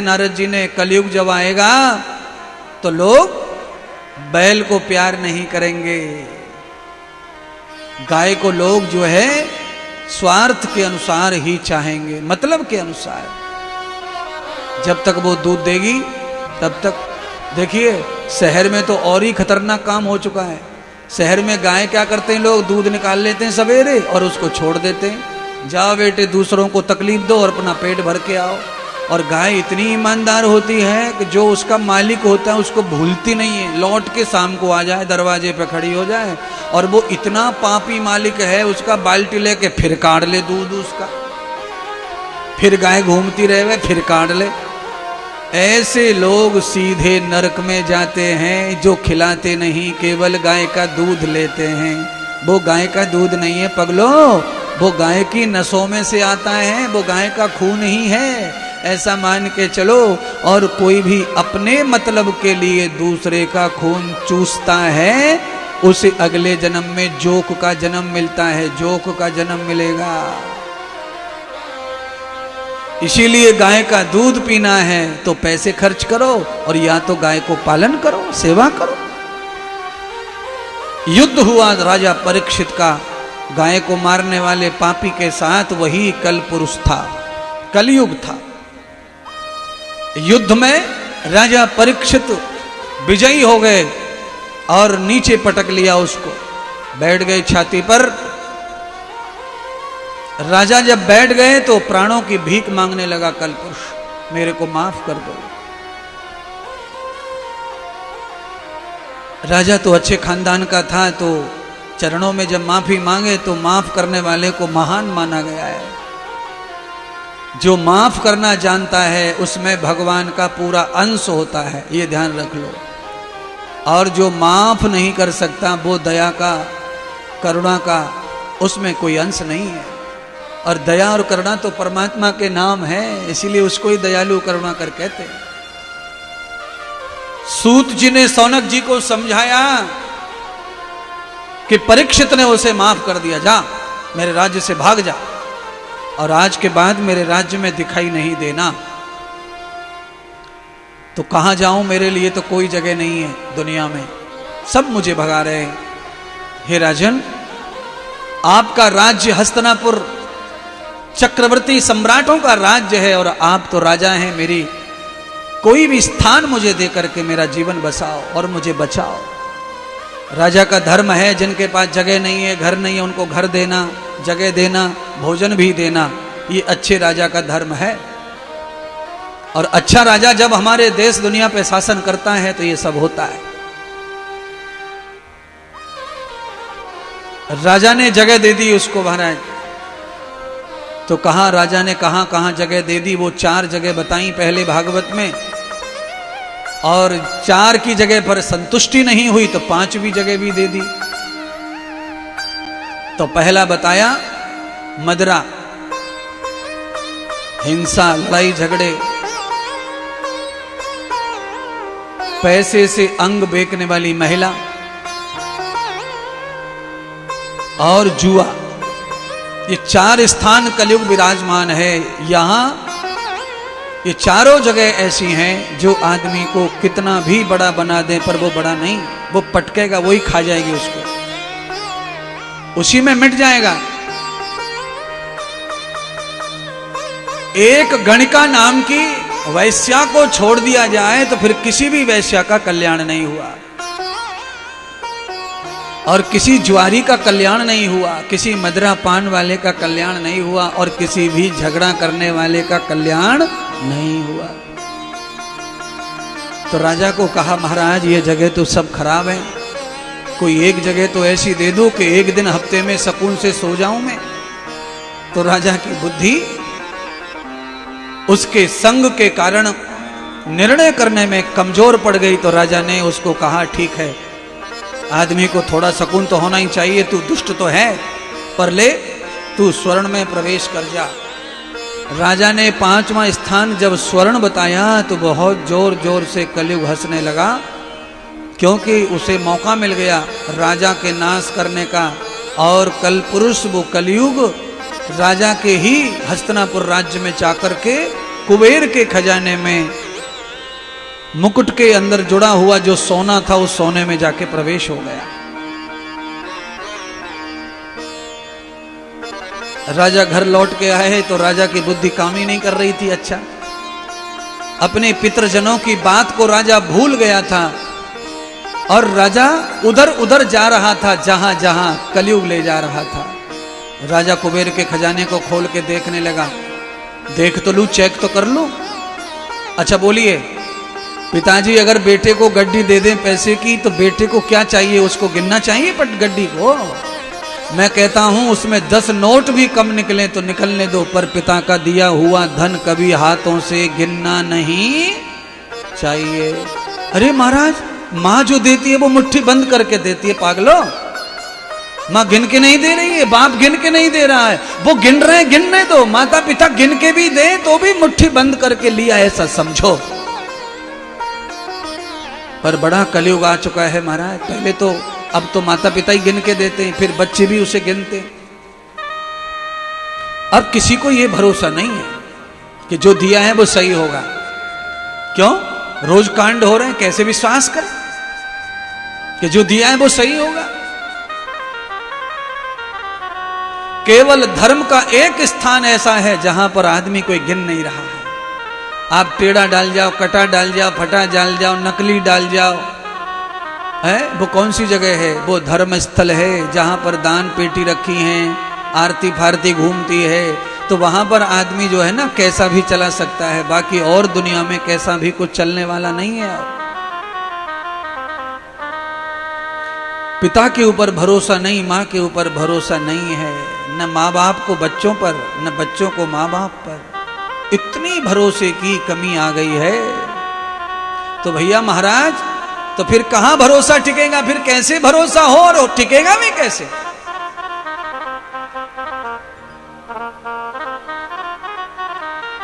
नारद जी ने, कलयुग जब आएगा तो लोग बैल को प्यार नहीं करेंगे, गाय को लोग जो है स्वार्थ के अनुसार ही चाहेंगे, मतलब के अनुसार। जब तक वो दूध देगी तब तक। देखिए शहर में तो और ही खतरनाक काम हो चुका है। शहर में गाय क्या करते हैं, लोग दूध निकाल लेते हैं सवेरे और उसको छोड़ देते हैं, जाओ बेटे दूसरों को तकलीफ दो और अपना पेट भर के आओ। और गाय इतनी ईमानदार होती है कि जो उसका मालिक होता है उसको भूलती नहीं है, लौट के शाम को आ जाए, दरवाजे पे खड़ी हो जाए। और वो इतना पापी मालिक है, उसका बाल्टी लेके फिर काढ़ ले दूध उसका, फिर गाय घूमती रहे, फिर काढ़ ले। ऐसे लोग सीधे नरक में जाते हैं, जो खिलाते नहीं, केवल गाय का दूध लेते हैं। वो गाय का दूध नहीं है पगलो, वो गाय की नसों में से आता है, वो गाय का खून ही है, ऐसा मान के चलो। और कोई भी अपने मतलब के लिए दूसरे का खून चूसता है, उसे अगले जन्म में जोक का जन्म मिलता है, जोक का जन्म मिलेगा। इसीलिए गाय का दूध पीना है तो पैसे खर्च करो, और या तो गाय को पालन करो, सेवा करो। युद्ध हुआ राजा परीक्षित का गाय को मारने वाले पापी के साथ, वही कल पुरुष था, कलयुग था। युद्ध में राजा परीक्षित विजयी हो गए और नीचे पटक लिया उसको, बैठ गए छाती पर। राजा जब बैठ गए तो प्राणों की भीख मांगने लगा कलपुरुष, मेरे को माफ कर दो। राजा तो अच्छे खानदान का था, तो चरणों में जब माफी मांगे तो माफ करने वाले को महान माना गया है। जो माफ करना जानता है उसमें भगवान का पूरा अंश होता है, ये ध्यान रख लो। और जो माफ नहीं कर सकता वो दया का, करुणा का, उसमें कोई अंश नहीं है। और दया और करुणा तो परमात्मा के नाम है, इसीलिए उसको ही दयालु करुणा कर कहते हैं। सूत जी ने सौनक जी को समझाया कि परीक्षित ने उसे माफ कर दिया, जा मेरे राज्य से भाग जा, और आज के बाद मेरे राज्य में दिखाई नहीं देना। तो कहां जाऊं, मेरे लिए तो कोई जगह नहीं है दुनिया में, सब मुझे भगा रहे हैं। हे राजन, आपका राज्य हस्तिनापुर चक्रवर्ती सम्राटों का राज्य है, और आप तो राजा हैं, मेरी कोई भी स्थान मुझे दे करके मेरा जीवन बसाओ और मुझे बचाओ। राजा का धर्म है, जिनके पास जगह नहीं है, घर नहीं है, उनको घर देना, जगह देना, भोजन भी देना, ये अच्छे राजा का धर्म है। और अच्छा राजा जब हमारे देश दुनिया पे शासन करता है तो ये सब होता है। राजा ने जगह दे दी उसको महाराज। तो कहा राजा ने कहां कहां जगह दे दी, वो 4 जगह बताई पहले भागवत में, और 4 की जगह पर संतुष्टि नहीं हुई तो 5वीं जगह भी दे दी। तो पहला बताया मदरा, हिंसा, लड़ाई झगड़े, पैसे से अंग बेचने वाली महिला, और जुआ। ये 4 स्थान कलयुग विराजमान है। यहां ये चारों जगह ऐसी हैं जो आदमी को कितना भी बड़ा बना दे पर वो बड़ा नहीं, वो पटकेगा, वही खा जाएगी उसको, उसी में मिट जाएगा। एक गणिका नाम की वैश्या को छोड़ दिया जाए तो फिर किसी भी वैश्या का कल्याण नहीं हुआ, और किसी ज्वारी का कल्याण नहीं हुआ, किसी मदरा पान वाले का कल्याण नहीं हुआ, और किसी भी झगड़ा करने वाले का कल्याण नहीं हुआ। तो राजा को कहा महाराज ये जगह तो सब खराब है, कोई एक जगह तो ऐसी दे दो कि एक दिन हफ्ते में सुकून से सो जाऊं मैं। तो राजा की बुद्धि उसके संग के कारण निर्णय करने में कमजोर पड़ गई। तो राजा ने उसको कहा ठीक है, आदमी को थोड़ा सुकून तो होना ही चाहिए, तू दुष्ट तो है पर ले तू स्वर्ण में प्रवेश कर जा। राजा ने 5वां स्थान जब स्वर्ण बताया तो बहुत जोर जोर से कलयुग हंसने लगा, क्योंकि उसे मौका मिल गया राजा के नाश करने का। और कल पुरुष वो कलयुग राजा के ही हस्तिनापुर राज्य में जाकर के कुबेर के खजाने में मुकुट के अंदर जुड़ा हुआ जो सोना था उस सोने में जाके प्रवेश हो गया। राजा घर लौट के आए तो राजा की बुद्धि काम ही नहीं कर रही थी। अच्छा, अपने पितरजनों की बात को राजा भूल गया था और राजा उधर उधर जा रहा था जहां जहां कलयुग ले जा रहा था। राजा कुबेर के खजाने को खोल के देखने लगा, देख तो लूं, चेक तो कर लूं। अच्छा बोलिए, पिताजी अगर बेटे को गड्डी दे दें पैसे की तो बेटे को क्या चाहिए, उसको गिनना चाहिए पट गड्डी को। मैं कहता हूं उसमें 10 नोट भी कम निकले तो निकलने दो, पर पिता का दिया हुआ धन कभी हाथों से गिनना नहीं चाहिए। अरे महाराज, माँ जो देती है वो मुट्ठी बंद करके देती है, पागलो। माँ गिन के नहीं दे रही है, बाप गिन के नहीं दे रहा है, वो गिन रहे हैं, गिनने दो। माता पिता गिन के भी दे तो भी मुट्ठी बंद करके लिया, ऐसा समझो। पर बड़ा कलयुग आ चुका है महाराज। पहले तो अब तो माता पिता ही गिन के देते हैं, फिर बच्चे भी उसे गिनते हैं। अब किसी को यह भरोसा नहीं है कि जो दिया है वो सही होगा। क्यों? रोज कांड हो रहे हैं, कैसे विश्वास करें कि जो दिया है वो सही होगा। केवल धर्म का एक स्थान ऐसा है जहां पर आदमी कोई गिन नहीं रहा है। आप टेढ़ा डाल जाओ, कटा डाल जाओ, फटा डाल जाओ, नकली डाल जाओ, है वो कौन सी जगह है? वो धर्म स्थल है जहां पर दान पेटी रखी है, आरती फारती घूमती है, तो वहां पर आदमी जो है ना कैसा भी चला सकता है। बाकी और दुनिया में कैसा भी कुछ चलने वाला नहीं है। पिता के ऊपर भरोसा नहीं, माँ के ऊपर भरोसा नहीं है, न माँ बाप को बच्चों पर, न बच्चों को माँ बाप पर। इतनी भरोसे की कमी आ गई है। तो भैया महाराज, तो फिर कहां भरोसा टिकेगा? फिर कैसे भरोसा हो और टिकेगा भी कैसे?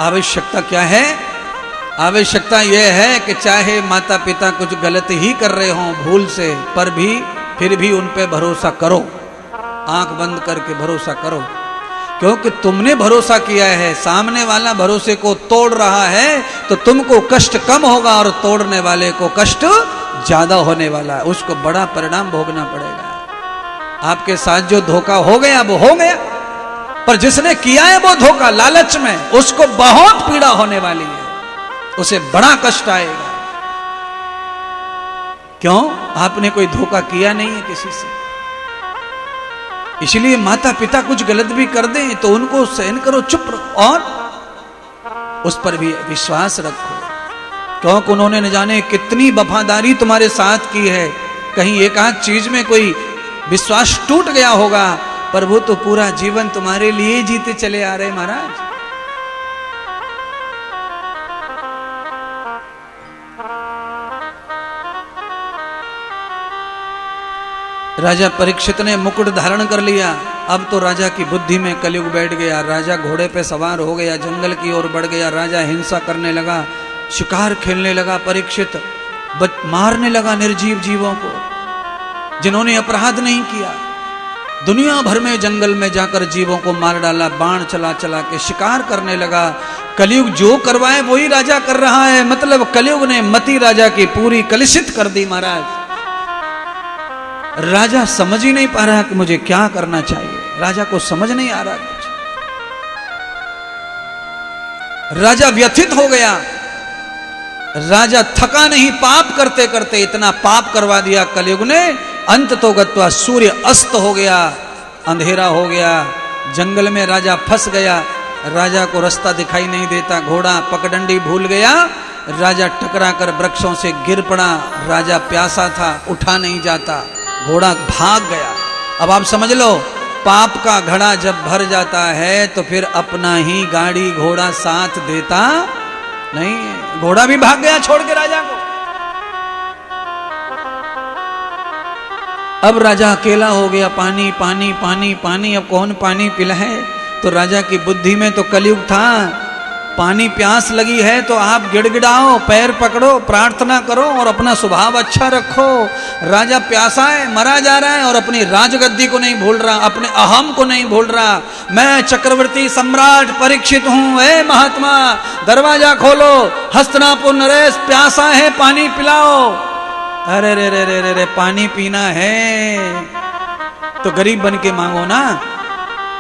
आवश्यकता क्या है? आवश्यकता यह है कि चाहे माता पिता कुछ गलत ही कर रहे हों भूल से, पर भी फिर भी उन पे भरोसा करो, आंख बंद करके भरोसा करो। क्योंकि तुमने भरोसा किया है, सामने वाला भरोसे को तोड़ रहा है तो तुमको कष्ट कम होगा और तोड़ने वाले को कष्ट ज्यादा होने वाला है, उसको बड़ा परिणाम भोगना पड़ेगा। आपके साथ जो धोखा हो गया वो हो गया, पर जिसने किया है वो धोखा लालच में, उसको बहुत पीड़ा होने वाली है, उसे बड़ा कष्ट आएगा। क्यों? आपने कोई धोखा किया नहीं है किसी से। इसलिए माता पिता कुछ गलत भी कर दें तो उनको सहन करो, चुप रहो और उस पर भी विश्वास रखो। क्योंकि उन्होंने न जाने कितनी वफादारी तुम्हारे साथ की है। कहीं एक आध चीज में कोई विश्वास टूट गया होगा, पर वो तो पूरा जीवन तुम्हारे लिए जीते चले आ रहे महाराज। राजा परीक्षित ने मुकुट धारण कर लिया। अब तो राजा की बुद्धि में कलयुग बैठ गया। राजा घोड़े पे सवार हो गया, जंगल की ओर बढ़ गया। राजा हिंसा करने लगा, शिकार खेलने लगा। परीक्षित मारने लगा निर्जीव जीवों को जिन्होंने अपराध नहीं किया। दुनिया भर में जंगल में जाकर जीवों को मार डाला, बाण चला चला के शिकार करने लगा। कलयुग जो करवाए वही राजा कर रहा है। मतलब कलयुग ने मति राजा की पूरी कलुषित कर दी महाराज। राजा समझ ही नहीं पा रहा कि मुझे क्या करना चाहिए। राजा को समझ नहीं आ रहा कुछ। राजा व्यथित हो गया। राजा थका नहीं, पाप करते करते इतना पाप करवा दिया कलयुग ने। अंत तो गत्वा सूर्य अस्त हो गया, अंधेरा हो गया। जंगल में राजा फंस गया। राजा को रास्ता दिखाई नहीं देता, घोड़ा पगडंडी भूल गया। राजा टकरा कर वृक्षों से गिर पड़ा। राजा प्यासा था, उठा नहीं जाता, घोड़ा भाग गया। अब आप समझ लो, पाप का घड़ा जब भर जाता है तो फिर अपना ही गाड़ी घोड़ा साथ देता नहीं है। घोड़ा भी भाग गया छोड़ के राजा को। अब राजा अकेला हो गया। पानी पानी पानी पानी, अब कौन पानी पिलाए? तो राजा की बुद्धि में तो कलयुग था पानी प्यास लगी है तो आप गिड़गिड़ाओ, पैर पकड़ो, प्रार्थना करो और अपना स्वभाव अच्छा रखो। राजा प्यासा है, मरा जा रहा है और अपनी राजगद्दी को नहीं भूल रहा, अपने अहम को नहीं भूल रहा। मैं चक्रवर्ती सम्राट परीक्षित हूं, ए महात्मा दरवाजा खोलो, हस्तिनापुर नरेश प्यासा है, पानी पिलाओ। अरे रे रे रे रे रे, पानी पीना है तो गरीब बन के मांगो ना,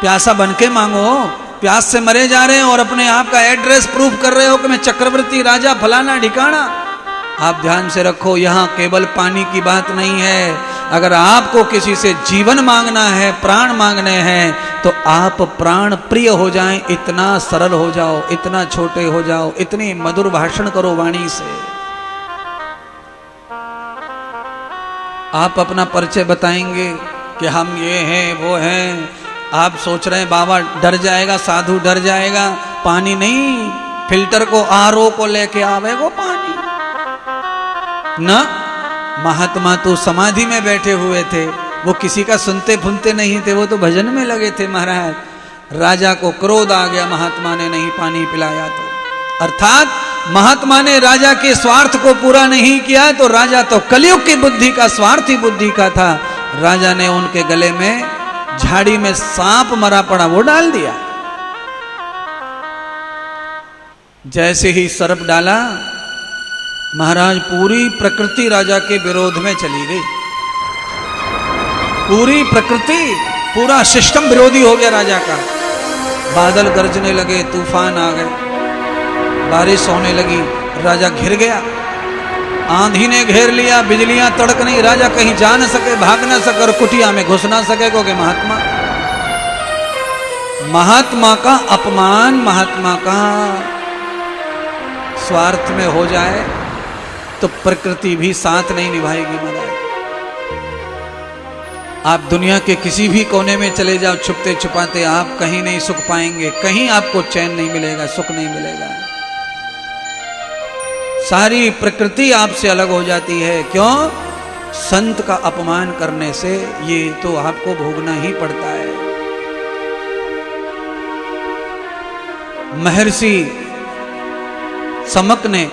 प्यासा बन के मांगो। प्यास से मरे जा रहे हैं और अपने आप का एड्रेस प्रूफ कर रहे हो कि मैं चक्रवर्ती राजा फलाना ठिकाना। आप ध्यान से रखो, यहां केवल पानी की बात नहीं है। अगर आपको किसी से जीवन मांगना है, प्राण मांगने हैं, तो आप प्राण प्रिय हो जाएं, इतना सरल हो जाओ, इतना छोटे हो जाओ, इतनी मधुर भाषण करो वाणी से। आप अपना परिचय बताएंगे कि हम ये हैं वो हैं। आप सोच रहे हैं बाबा डर जाएगा, साधु डर जाएगा। पानी नहीं, फिल्टर को आरओ को लेके आवेगो पानी ना। महात्मा तो समाधि में बैठे हुए थे, वो किसी का सुनते फुनते नहीं थे, वो तो भजन में लगे थे महाराज। राजा को क्रोध आ गया, महात्मा ने नहीं पानी पिलाया तो। अर्थात महात्मा ने राजा के स्वार्थ को पूरा नहीं किया, तो राजा तो कलयुग की बुद्धि का, स्वार्थी बुद्धि का था। राजा ने उनके गले में झाड़ी में सांप मरा पड़ा वो डाल दिया। जैसे ही सर्प डाला, महाराज पूरी प्रकृति राजा के विरोध में चली गई। पूरी प्रकृति, पूरा सिस्टम विरोधी हो गया राजा का। बादल गरजने लगे, तूफान आ गए, बारिश होने लगी, राजा घिर गया। आंधी ने घेर लिया, बिजलियां तड़क नहीं, राजा कहीं जा न सके, भाग न सके और कुटिया में घुस ना सके, क्योंकि महात्मा का अपमान, महात्मा का स्वार्थ में हो जाए तो प्रकृति भी साथ नहीं निभाएगी महाराज। आप दुनिया के किसी भी कोने में चले जाओ, छुपते छुपाते, आप कहीं नहीं सुख पाएंगे, कहीं आपको चैन नहीं मिलेगा, सुख नहीं मिलेगा। सारी प्रकृति आपसे अलग हो जाती है। क्यों? संत का अपमान करने से ये तो आपको भोगना ही पड़ता है। महर्षि समक ने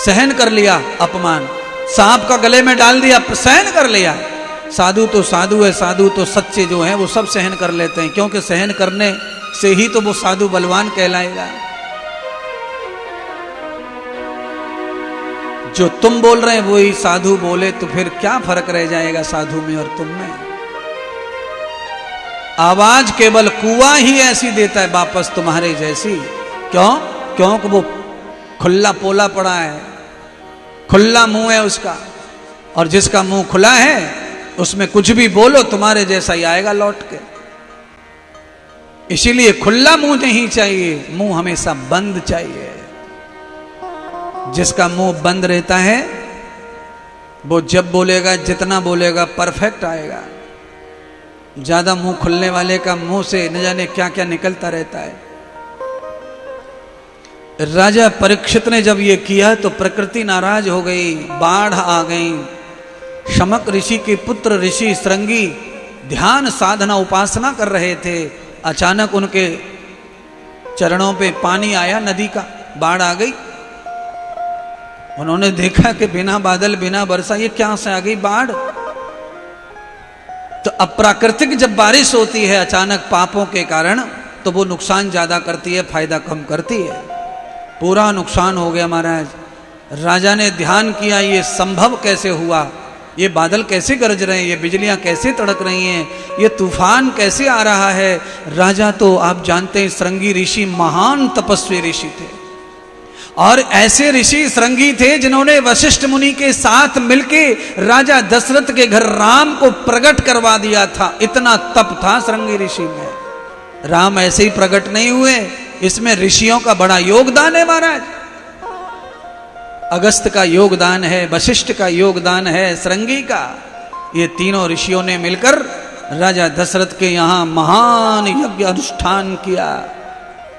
सहन कर लिया अपमान, सांप का गले में डाल दिया, सहन कर लिया। साधु तो साधु है, साधु तो सच्चे जो हैं वो सब सहन कर लेते हैं, क्योंकि सहन करने से ही तो वो साधु बलवान कहलाएगा। जो तुम बोल रहे हैं वही साधु बोले तो फिर क्या फर्क रह जाएगा साधु में और तुम में? आवाज केवल कुआं ही ऐसी देता है वापस तुम्हारे जैसी। क्यों? क्योंकि वो खुला पोला पड़ा है, खुला मुंह है उसका, और जिसका मुंह खुला है उसमें कुछ भी बोलो तुम्हारे जैसा ही आएगा लौट के। इसीलिए खुला मुंह नहीं चाहिए, मुंह हमेशा बंद चाहिए। जिसका मुंह बंद रहता है वो जब बोलेगा, जितना बोलेगा परफेक्ट आएगा। ज्यादा मुंह खुलने वाले का मुंह से न जाने क्या क्या निकलता रहता है। राजा परीक्षित ने जब ये किया तो प्रकृति नाराज हो गई, बाढ़ आ गई। शमक ऋषि के पुत्र ऋषि श्रृंगी ध्यान साधना उपासना कर रहे थे। अचानक उनके चरणों पे पानी आया, नदी का, बाढ़ आ गई। उन्होंने देखा कि बिना बादल बिना वर्षा ये क्या से आ गई बाढ़। तो अप्राकृतिक जब बारिश होती है अचानक पापों के कारण, तो वो नुकसान ज्यादा करती है, फायदा कम करती है। पूरा नुकसान हो गया महाराज। राजा ने ध्यान किया, ये संभव कैसे हुआ, ये बादल कैसे गरज रहे हैं, ये बिजलियां कैसे तड़क रही हैं, ये तूफान कैसे आ रहा है। राजा तो आप जानते हैं श्रृंगी ऋषि महान तपस्वी ऋषि थे, और ऐसे ऋषि श्रृंगी थे जिन्होंने वशिष्ठ मुनि के साथ मिलके राजा दशरथ के घर राम को प्रकट करवा दिया था। इतना तप था श्रृंगी ऋषि में। राम ऐसे ही प्रकट नहीं हुए, इसमें ऋषियों का बड़ा योगदान है महाराज। अगस्त का योगदान है, वशिष्ठ का योगदान है, श्रृंगी का। ये तीनों ऋषियों ने मिलकर राजा दशरथ के यहां महान यज्ञ अनुष्ठान किया।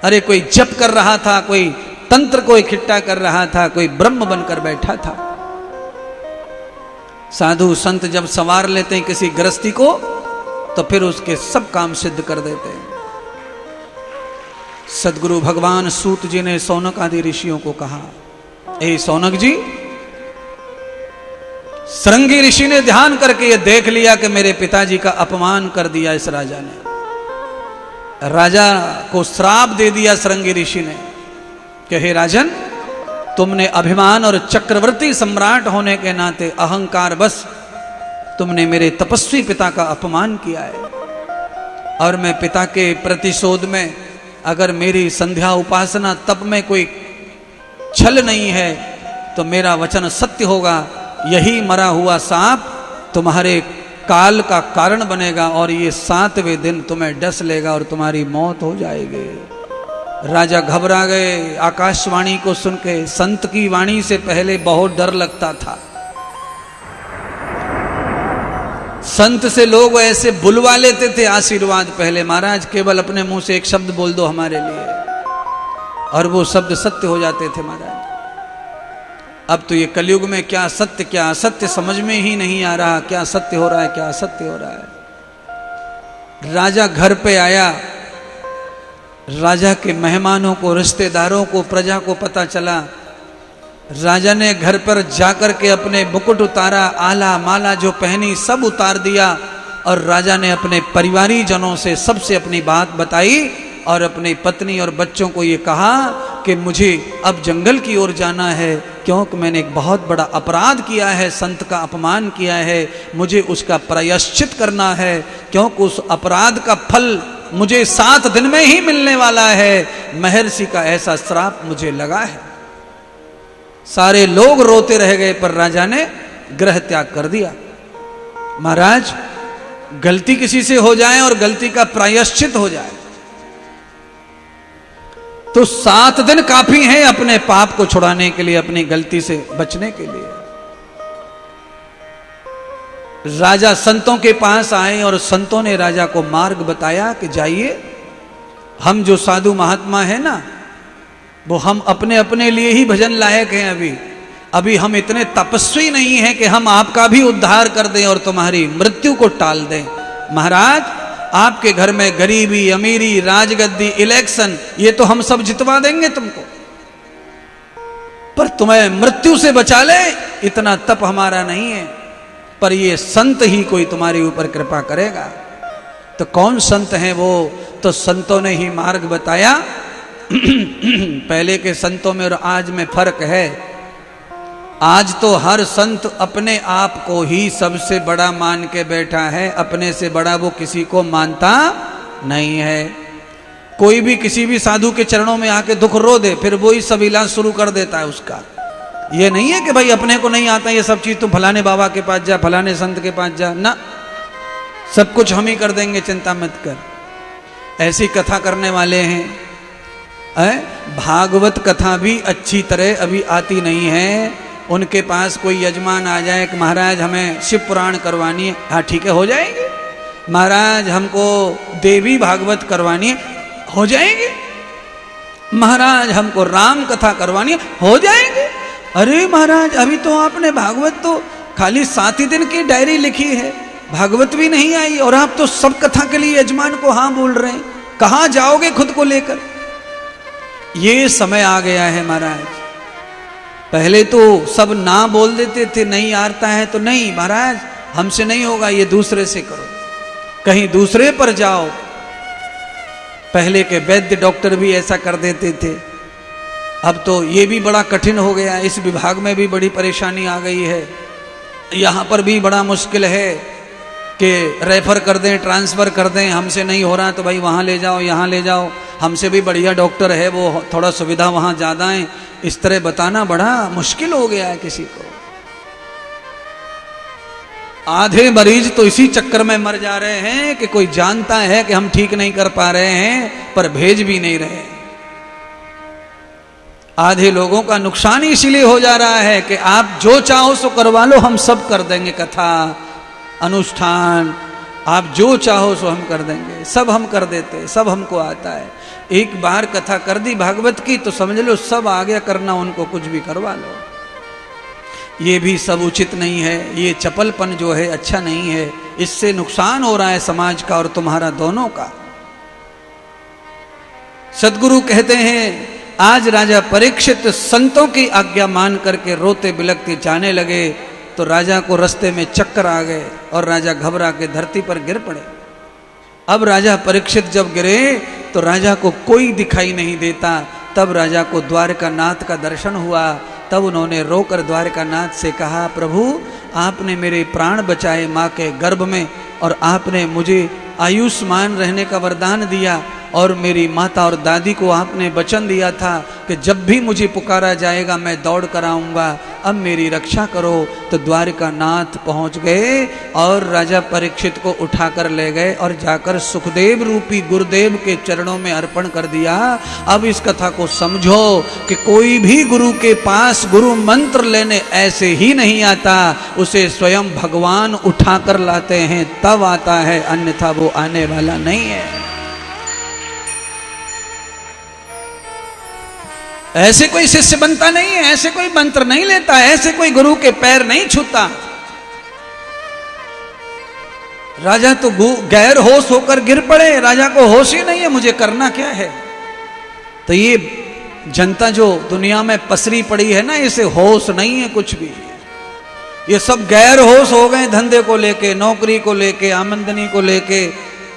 अरे कोई जप कर रहा था, कोई तंत्र को इकट्ठा कर रहा था, कोई ब्रह्म बनकर बैठा था। साधु संत जब संवार लेते हैं किसी गृहस्थी को, तो फिर उसके सब काम सिद्ध कर देते हैं। सदगुरु भगवान सूत जी ने सौनक आदि ऋषियों को कहा, ए सौनक जी, श्रृंगी ऋषि ने ध्यान करके ये देख लिया कि मेरे पिताजी का अपमान कर दिया इस राजा ने। राजा को श्राप दे दिया श्रृंगी ऋषि ने कि हे राजन, तुमने अभिमान और चक्रवर्ती सम्राट होने के नाते अहंकार बस तुमने मेरे तपस्वी पिता का अपमान किया है, और मैं पिता के प्रतिशोध में अगर मेरी संध्या उपासना तप में कोई छल नहीं है तो मेरा वचन सत्य होगा, यही मरा हुआ सांप तुम्हारे काल का कारण बनेगा और ये 7वें दिन तुम्हें डस लेगा और तुम्हारी मौत हो जाएगी। राजा घबरा गए आकाशवाणी को सुन के। संत की वाणी से पहले बहुत डर लगता था। संत से लोग ऐसे बुलवा लेते थे आशीर्वाद पहले, महाराज केवल अपने मुंह से एक शब्द बोल दो हमारे लिए, और वो शब्द सत्य हो जाते थे महाराज। अब तो ये कलयुग में क्या सत्य क्या असत्य समझ में ही नहीं आ रहा, क्या सत्य हो रहा है क्या असत्य हो रहा है। राजा घर पे आया, राजा के मेहमानों को, रिश्तेदारों को, प्रजा को पता चला। राजा ने घर पर जाकर के अपने मुकुट उतारा, आला माला जो पहनी सब उतार दिया, और राजा ने अपने परिवारी जनों से सबसे अपनी बात बताई और अपनी पत्नी और बच्चों को ये कहा कि मुझे अब जंगल की ओर जाना है, क्योंकि मैंने एक बहुत बड़ा अपराध किया है, संत का अपमान किया है, मुझे उसका प्रायश्चित करना है, क्योंकि उस अपराध का फल मुझे 7 दिन में ही मिलने वाला है। महर्षि का ऐसा श्राप मुझे लगा है। सारे लोग रोते रह गए, पर राजा ने गृह त्याग कर दिया। महाराज, गलती किसी से हो जाए और गलती का प्रायश्चित हो जाए तो 7 दिन काफी हैं अपने पाप को छुड़ाने के लिए, अपनी गलती से बचने के लिए। राजा संतों के पास आए और संतों ने राजा को मार्ग बताया कि जाइए, हम जो साधु महात्मा है ना, वो हम अपने अपने लिए ही भजन लायक हैं। अभी हम इतने तपस्वी नहीं हैं कि हम आपका भी उद्धार कर दें और तुम्हारी मृत्यु को टाल दें। महाराज, आपके घर में गरीबी, अमीरी, राजगद्दी, इलेक्शन, ये तो हम सब जितवा देंगे तुमको, पर तुम्हें मृत्यु से बचा ले इतना तप हमारा नहीं है। पर ये संत ही कोई तुम्हारे ऊपर कृपा करेगा। तो कौन संत हैं वो? तो संतों ने ही मार्ग बताया। पहले के संतों में और आज में फर्क है। आज तो हर संत अपने आप को ही सबसे बड़ा मान के बैठा है, अपने से बड़ा वो किसी को मानता नहीं है। कोई भी किसी भी साधु के चरणों में आके दुख रो दे, फिर वो ही सब इलाज शुरू कर देता है उसका। ये नहीं है कि भाई अपने को नहीं आता ये सब चीज, तुम फलाने बाबा के पास जा, फलाने संत के पास जा, ना, सब कुछ हम ही कर देंगे, चिंता मत कर। ऐसी कथा करने वाले हैं। भागवत कथा भी अच्छी तरह अभी आती नहीं है। उनके पास कोई यजमान आ जाए कि महाराज हमें शिव पुराण करवानी है, हाँ ठीक है हो जाएंगे। महाराज हमको देवी भागवत करवानी है, हो जाएंगे। महाराज हमको राम कथा करवानी है, हो जाएंगे। अरे महाराज, अभी तो आपने भागवत तो खाली 7 ही दिन की डायरी लिखी है, भागवत भी नहीं आई, और आप तो सब कथा के लिए यजमान को हाँ बोल रहे हैं। कहाँ जाओगे खुद को लेकर? ये समय आ गया है महाराज। पहले तो सब ना बोल देते थे, नहीं आता है तो नहीं महाराज हमसे नहीं होगा, ये दूसरे से करो, कहीं दूसरे पर जाओ। पहले के वैद्य डॉक्टर भी ऐसा कर देते थे। अब तो ये भी बड़ा कठिन हो गया, इस विभाग में भी बड़ी परेशानी आ गई है। यहाँ पर भी बड़ा मुश्किल है कि रेफर कर दें, ट्रांसफ़र कर दें, हमसे नहीं हो रहा तो भाई वहाँ ले जाओ, यहाँ ले जाओ, हमसे भी बढ़िया डॉक्टर है वो, थोड़ा सुविधा वहाँ ज़्यादा है। इस तरह बताना बड़ा मुश्किल हो गया है किसी को। आधे मरीज तो इसी चक्कर में मर जा रहे हैं कि कोई जानता है कि हम ठीक नहीं कर पा रहे हैं पर भेज भी नहीं रहे। आधे लोगों का नुकसान इसीलिए हो जा रहा है कि आप जो चाहो सो करवा लो, हम सब कर देंगे, कथा अनुष्ठान आप जो चाहो सो हम कर देंगे, सब हम कर देते, सब हमको आता है। एक बार कथा कर दी भागवत की तो समझ लो सब आ गया करना, उनको कुछ भी करवा लो। ये भी सब उचित नहीं है, ये चपलपन जो है अच्छा नहीं है, इससे नुकसान हो रहा है समाज का और तुम्हारा दोनों का। सदगुरु कहते हैं आज राजा परीक्षित संतों की आज्ञा मान करके रोते बिलखते जाने लगे तो राजा को रास्ते में चक्कर आ गए और राजा घबरा के धरती पर गिर पड़े। अब राजा परीक्षित जब गिरे तो राजा को कोई दिखाई नहीं देता। तब राजा को द्वारकानाथ का दर्शन हुआ। तब उन्होंने रोकर द्वारकानाथ से कहा, प्रभु आपने मेरे प्राण बचाए माँ के गर्भ में और आपने मुझे आयुष्मान रहने का वरदान दिया और मेरी माता और दादी को आपने वचन दिया था कि जब भी मुझे पुकारा जाएगा मैं दौड़ कर आऊँगा, अब मेरी रक्षा करो। तो द्वारकानाथ पहुँच गए और राजा परीक्षित को उठाकर ले गए और जाकर सुखदेव रूपी गुरुदेव के चरणों में अर्पण कर दिया। अब इस कथा को समझो कि कोई भी गुरु के पास गुरु मंत्र लेने ऐसे ही नहीं आता, उसे स्वयं भगवान उठाकर लाते हैं तब आता है, अन्यथा वो आने वाला नहीं है। ऐसे कोई शिष्य बनता नहीं है, ऐसे कोई मंत्र नहीं लेता, ऐसे कोई गुरु के पैर नहीं छूता। राजा तो गैर होश होकर गिर पड़े, राजा को होश ही नहीं है मुझे करना क्या है। तो ये जनता जो दुनिया में पसरी पड़ी है ना, इसे होश नहीं है कुछ भी। ये सब गैर होश हो गए धंधे को लेके, नौकरी को लेके, आमदनी को लेके,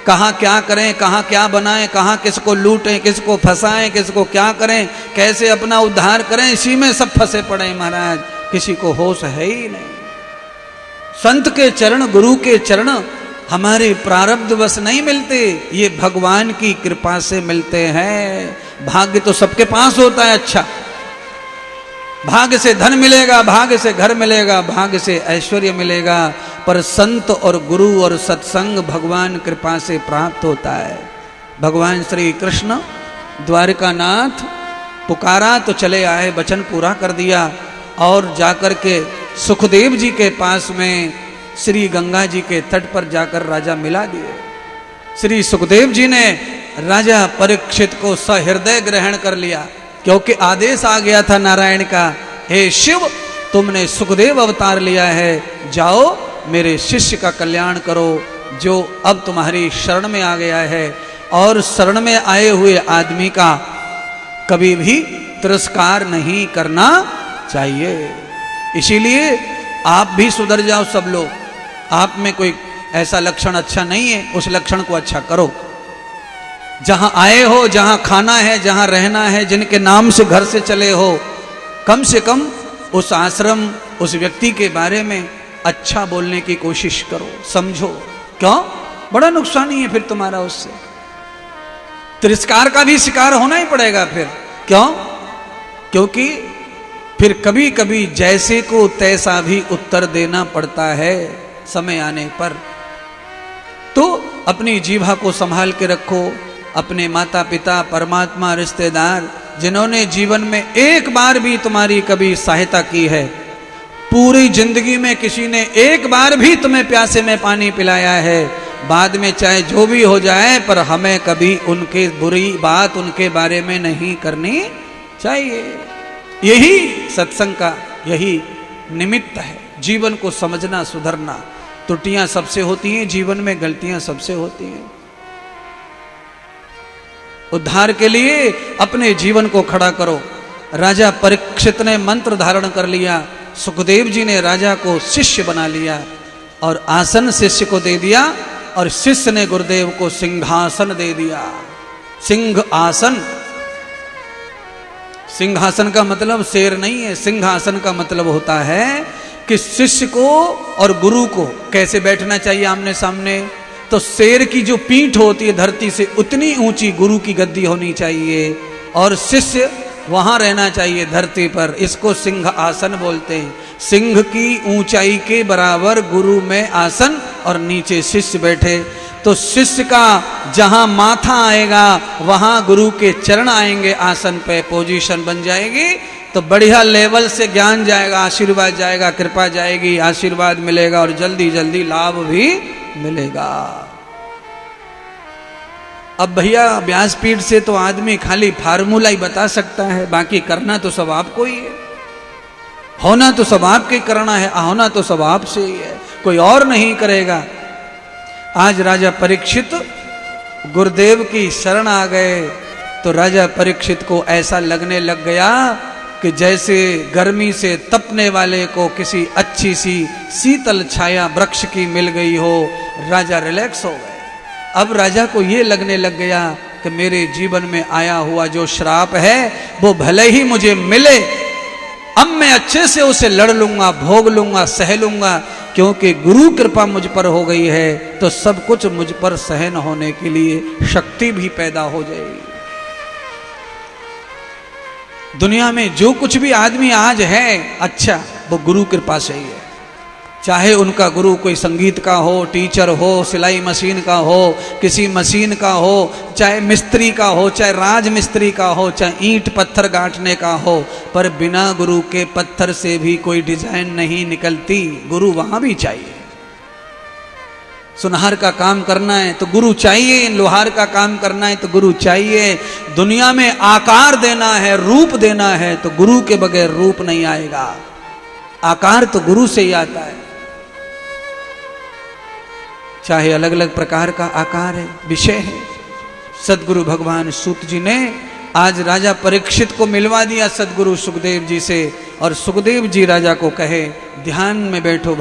कहाँ क्या करें, कहाँ क्या बनाएं, कहाँ किसको लूटें, किसको फंसाएं, किसको क्या करें, कैसे अपना उद्धार करें, इसी में सब फंसे पड़े महाराज। किसी को होश है ही नहीं। संत के चरण, गुरु के चरण हमारे प्रारब्ध बस नहीं मिलते, ये भगवान की कृपा से मिलते हैं। भाग्य तो सबके पास होता है अच्छा, भाग्य से धन मिलेगा, भाग्य से घर मिलेगा, भाग्य से ऐश्वर्य मिलेगा, पर संत और गुरु और सत्संग भगवान कृपा से प्राप्त होता है। भगवान श्री कृष्ण द्वारकानाथ पुकारा तो चले आए, वचन पूरा कर दिया और जाकर के सुखदेव जी के पास में श्री गंगा जी के तट पर जाकर राजा मिला दिए। श्री सुखदेव जी ने राजा परीक्षित को सहृदय ग्रहण कर लिया, क्योंकि आदेश आ गया था नारायण का, हे शिव तुमने सुखदेव अवतार लिया है, जाओ मेरे शिष्य का कल्याण करो जो अब तुम्हारी शरण में आ गया है। और शरण में आए हुए आदमी का कभी भी तिरस्कार नहीं करना चाहिए। इसीलिए आप भी सुधर जाओ सब लोग। आप में कोई ऐसा लक्षण अच्छा नहीं है, उस लक्षण को अच्छा करो। जहां आए हो, जहां खाना है, जहां रहना है, जिनके नाम से घर से चले हो, कम से कम उस आश्रम, उस व्यक्ति के बारे में अच्छा बोलने की कोशिश करो, समझो। क्यों? बड़ा नुकसान ही है फिर तुम्हारा उससे। तिरस्कार का भी शिकार होना ही पड़ेगा फिर। क्यों? क्योंकि फिर कभी कभी जैसे को तैसा भी उत्तर देना पड़ता है समय आने पर। तो अपनी जीभा को संभाल के रखो। अपने माता पिता, परमात्मा, रिश्तेदार जिन्होंने जीवन में एक बार भी तुम्हारी कभी सहायता की है, पूरी जिंदगी में किसी ने एक बार भी तुम्हें प्यासे में पानी पिलाया है, बाद में चाहे जो भी हो जाए, पर हमें कभी उनके बुरी बात उनके बारे में नहीं करनी चाहिए। यही सत्संग का यही निमित्त है, जीवन को समझना, सुधरना। त्रुटियां सबसे होती हैं जीवन में, गलतियां सबसे होती हैं। उद्धार के लिए अपने जीवन को खड़ा करो। राजा परीक्षित ने मंत्र धारण कर लिया, सुखदेव जी ने राजा को शिष्य बना लिया और आसन शिष्य को दे दिया और शिष्य ने गुरुदेव को सिंहासन दे दिया। सिंह आसन, सिंहासन का मतलब शेर नहीं है, सिंहासन का मतलब होता है कि शिष्य को और गुरु को कैसे बैठना चाहिए आमने सामने। तो शेर की जो पीठ होती है धरती से उतनी ऊंची गुरु की गद्दी होनी चाहिए और शिष्य वहां रहना चाहिए धरती पर। इसको सिंह आसन बोलते हैं। सिंह की ऊंचाई के बराबर गुरु में आसन और नीचे शिष्य बैठे। तो शिष्य का जहां माथा आएगा वहां गुरु के चरण आएंगे, आसन पे पोजीशन बन जाएगी। तो बढ़िया लेवल से ज्ञान जाएगा, आशीर्वाद जाएगा, कृपा जाएगी, आशीर्वाद मिलेगा और जल्दी जल्दी लाभ भी मिलेगा। अब भैया व्यासपीठ से तो आदमी खाली फार्मूला ही बता सकता है, बाकी करना तो सब आपको ही है, होना तो सब आपके करना है, होना तो सब आपसे ही है, कोई और नहीं करेगा। आज राजा परीक्षित गुरुदेव की शरण आ गए तो राजा परीक्षित को ऐसा लगने लग गया कि जैसे गर्मी से तपने वाले को किसी अच्छी सी शीतल छाया वृक्ष की मिल गई हो। राजा रिलैक्स हो गए। अब राजा को ये लगने लग गया कि मेरे जीवन में आया हुआ जो श्राप है वो भले ही मुझे मिले, अब मैं अच्छे से उसे लड़ लूंगा, भोग लूंगा, सह लूंगा, क्योंकि गुरु कृपा मुझ पर हो गई है तो सब कुछ मुझ पर सहन होने के लिए शक्ति भी पैदा हो जाएगी। दुनिया में जो कुछ भी आदमी आज है अच्छा, वो गुरु कृपा से ही है। चाहे उनका गुरु कोई संगीत का हो, टीचर हो, सिलाई मशीन का हो, किसी मशीन का हो, चाहे मिस्त्री का हो, चाहे राज मिस्त्री का हो, चाहे ईंट पत्थर गांठने का हो, पर बिना गुरु के पत्थर से भी कोई डिजाइन नहीं निकलती। गुरु वहां भी चाहिए। सुनार का काम करना है तो गुरु चाहिए, लोहार का काम करना है तो गुरु चाहिए। दुनिया में आकार देना है, रूप देना है तो गुरु के बगैर रूप नहीं आएगा। आकार तो गुरु से ही आता है। चाहे अलग अलग प्रकार का आकार है, विषय है। सदगुरु भगवान सूत जी ने आज राजा परीक्षित को मिलवा दिया सदगुरु सुखदेव जी से, और सुखदेव जी राजा को कहे ध्यान में बैठो।